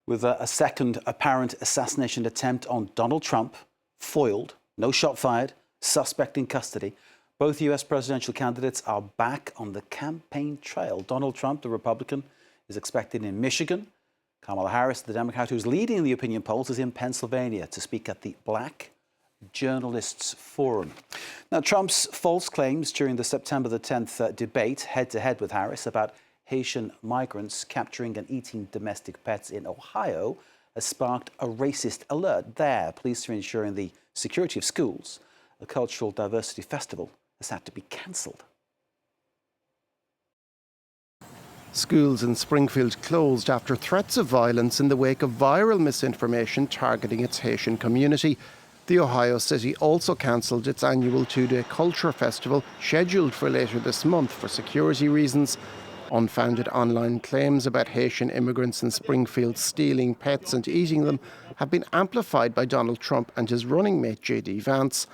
With a second apparent assassination attempt on Donald Trump foiled, no shot fired, suspect in custody, both US presidential candidates are back on the campaign trail. Donald Trump, the Republican, is expected in Michigan. Kamala Harris, the Democrat who's leading the opinion polls, is in Pennsylvania to speak at the Black Journalists Forum. Now, Trump's false claims during the September the 10th debate head-to-head with Harris about Haitian migrants capturing and eating domestic pets in Ohio has sparked a racist alert there. Police are ensuring the security of schools. A cultural diversity festival has had to be cancelled. Schools in Springfield closed after threats of violence in the wake of viral misinformation targeting its Haitian community. The Ohio city also cancelled its annual two-day culture festival scheduled for later this month for security reasons. Unfounded online claims about Haitian immigrants in Springfield stealing pets and eating them have been amplified by Donald Trump and his running mate J.D. Vance.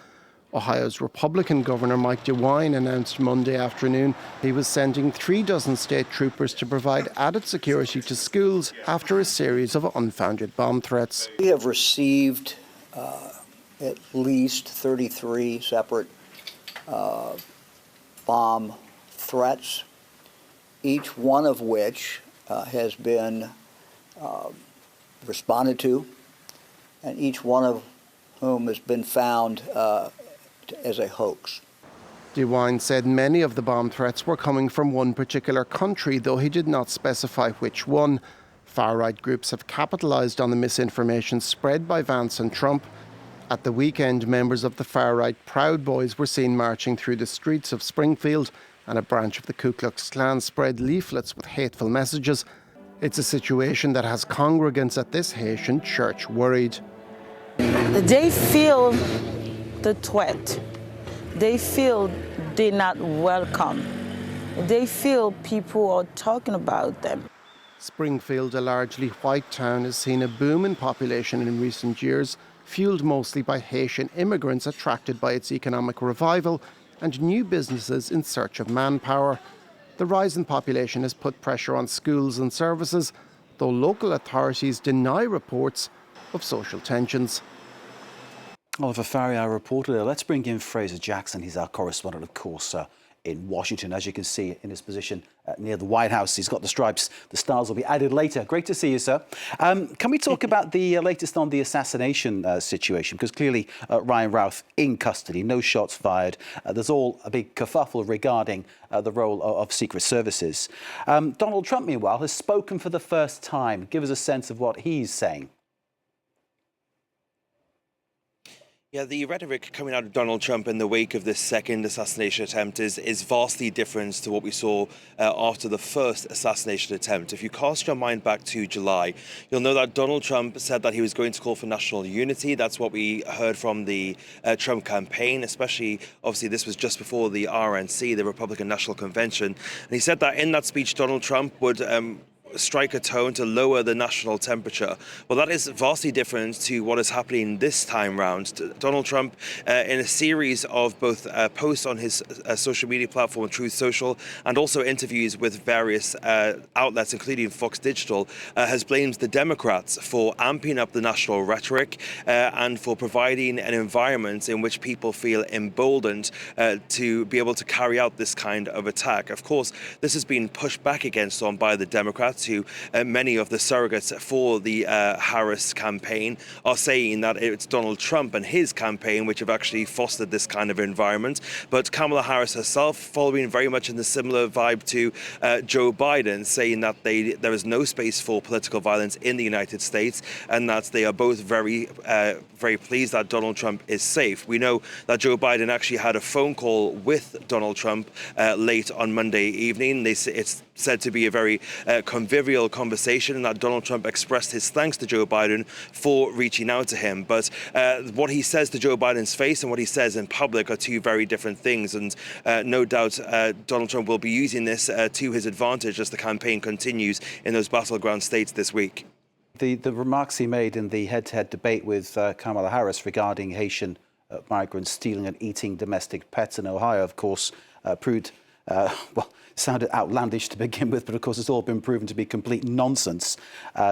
Ohio's Republican Governor Mike DeWine announced Monday afternoon he was sending 36 state troopers to provide added security to schools after a series of unfounded bomb threats. We have received at least 33 separate bomb threats, each one of which has been responded to, and each one of whom has been found as a hoax. DeWine said many of the bomb threats were coming from one particular country, though he did not specify which one. Far-right groups have capitalised on the misinformation spread by Vance and Trump. At the weekend, members of the far-right Proud Boys were seen marching through the streets of Springfield, and a branch of the Ku Klux Klan spread leaflets with hateful messages. It's a situation that has congregants at this Haitian church worried. They feel the threat. They feel they're not welcome. They feel people are talking about them. Springfield, a largely white town, has seen a boom in population in recent years, fueled mostly by Haitian immigrants attracted by its economic revival and new businesses in search of manpower. The rise in population has put pressure on schools and services, though local authorities deny reports of social tensions. Oliver Farry, our reporter there. Let's bring in Fraser Jackson. He's our correspondent, of course, in Washington. As you can see in his position near the White House, he's got the stripes. The stars will be added later. Great to see you, sir. Can we talk about the latest on the assassination situation? Because clearly Ryan Routh in custody, no shots fired. There's all a big kerfuffle regarding the role of Secret Services. Donald Trump, meanwhile, has spoken for the first time. Give us a sense of what he's saying. Yeah, the rhetoric coming out of Donald Trump in the wake of this second assassination attempt is vastly different to what we saw after the first assassination attempt. If you cast your mind back to July, you'll know that Donald Trump said that he was going to call for national unity. That's what we heard from the Trump campaign, especially, obviously, this was just before the RNC, the Republican National Convention. And he said that in that speech, Donald Trump would strike a tone to lower the national temperature. Well, that is vastly different to what is happening this time round. Donald Trump, in a series of both posts on his social media platform, Truth Social, and also interviews with various outlets, including Fox Digital, has blamed the Democrats for amping up the national rhetoric and for providing an environment in which people feel emboldened to be able to carry out this kind of attack. Of course, this has been pushed back against by the Democrats, who many of the surrogates for the Harris campaign are saying that it's Donald Trump and his campaign which have actually fostered this kind of environment. But Kamala Harris herself, following very much in the similar vibe to Joe Biden, saying that there is no space for political violence in the United States, and that they are both very pleased that Donald Trump is safe. We know that Joe Biden actually had a phone call with Donald Trump late on Monday evening. It's said to be a very convivial conversation, and that Donald Trump expressed his thanks to Joe Biden for reaching out to him. But what he says to Joe Biden's face and what he says in public are two very different things, and no doubt Donald Trump will be using this to his advantage as the campaign continues in those battleground states this week. The remarks he made in the head-to-head debate with Kamala Harris regarding Haitian migrants stealing and eating domestic pets in Ohio, of course, proved well, sounded outlandish to begin with, but of course it's all been proven to be complete nonsense.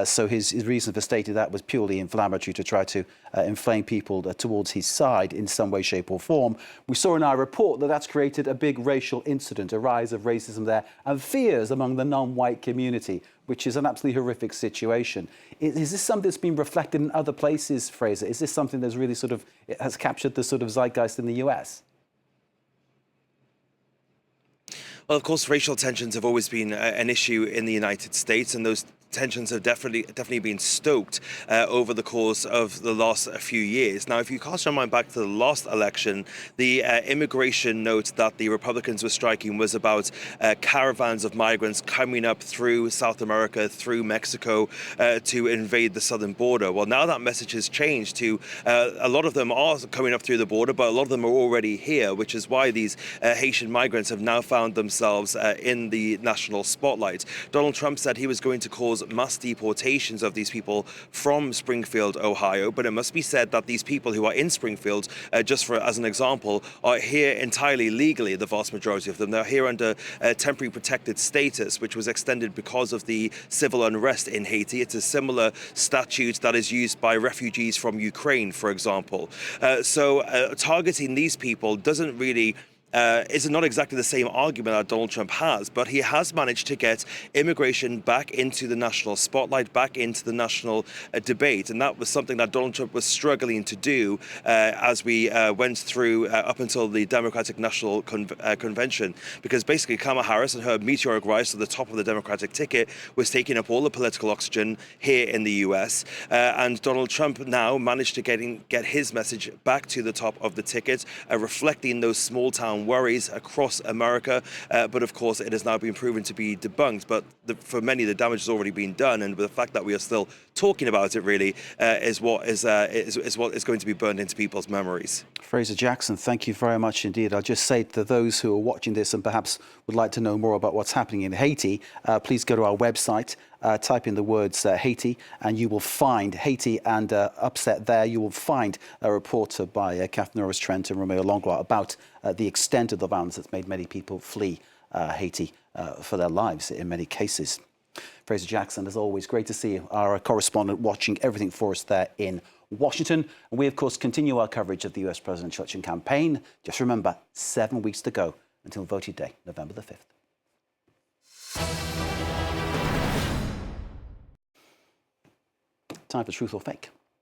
So his reason for stating that was purely inflammatory to try to inflame people towards his side in some way, shape or form. We saw in our report that that's created a big racial incident, a rise of racism there, and fears among the non-white community, which is an absolutely horrific situation. Is this something that's been reflected in other places, Fraser? Is this something that's really sort of has captured the sort of zeitgeist in the US? Well, of course, racial tensions have always been an issue in the United States, and those tensions have definitely been stoked over the course of the last few years. Now, if you cast your mind back to the last election, the immigration note that the Republicans were striking was about caravans of migrants coming up through South America, through Mexico, to invade the southern border. Well, now that message has changed to a lot of them are coming up through the border, but a lot of them are already here, which is why these Haitian migrants have now found themselves in the national spotlight. Donald Trump said he was going to cause mass deportations of these people from Springfield, Ohio, but it must be said that these people who are in Springfield, as an example, are here entirely legally, the vast majority of them. They're here under temporary protected status, which was extended because of the civil unrest in Haiti. It's a similar statute that is used by refugees from Ukraine, for example. So targeting these people doesn't really is not exactly the same argument that Donald Trump has, but he has managed to get immigration back into the national spotlight, back into the national debate. And that was something that Donald Trump was struggling to do as we went through up until the Democratic National Convention, because basically Kamala Harris and her meteoric rise to the top of the Democratic ticket was taking up all the political oxygen here in the US. And Donald Trump now managed to get his message back to the top of the ticket, reflecting those small town worries across America, but of course it has now been proven to be debunked. But for many, the damage has already been done, and the fact that we are still talking about it really is what is going to be burned into people's memories. Fraser Jackson, thank you very much indeed. I'll just say to those who are watching this and perhaps would like to know more about what's happening in Haiti, please go to our website, type in the words Haiti, and you will find Haiti and upset there. You will find a report by Catherine Norris-Trent and Romeo Langlois about the extent of the violence that's made many people flee Haiti for their lives in many cases. Fraser Jackson, as always, great to see you, our correspondent watching everything for us there in Washington. And we, of course, continue our coverage of the US presidential election campaign. Just remember, 7 weeks to go until voting day, November the 5th. Time for Truth or Fake.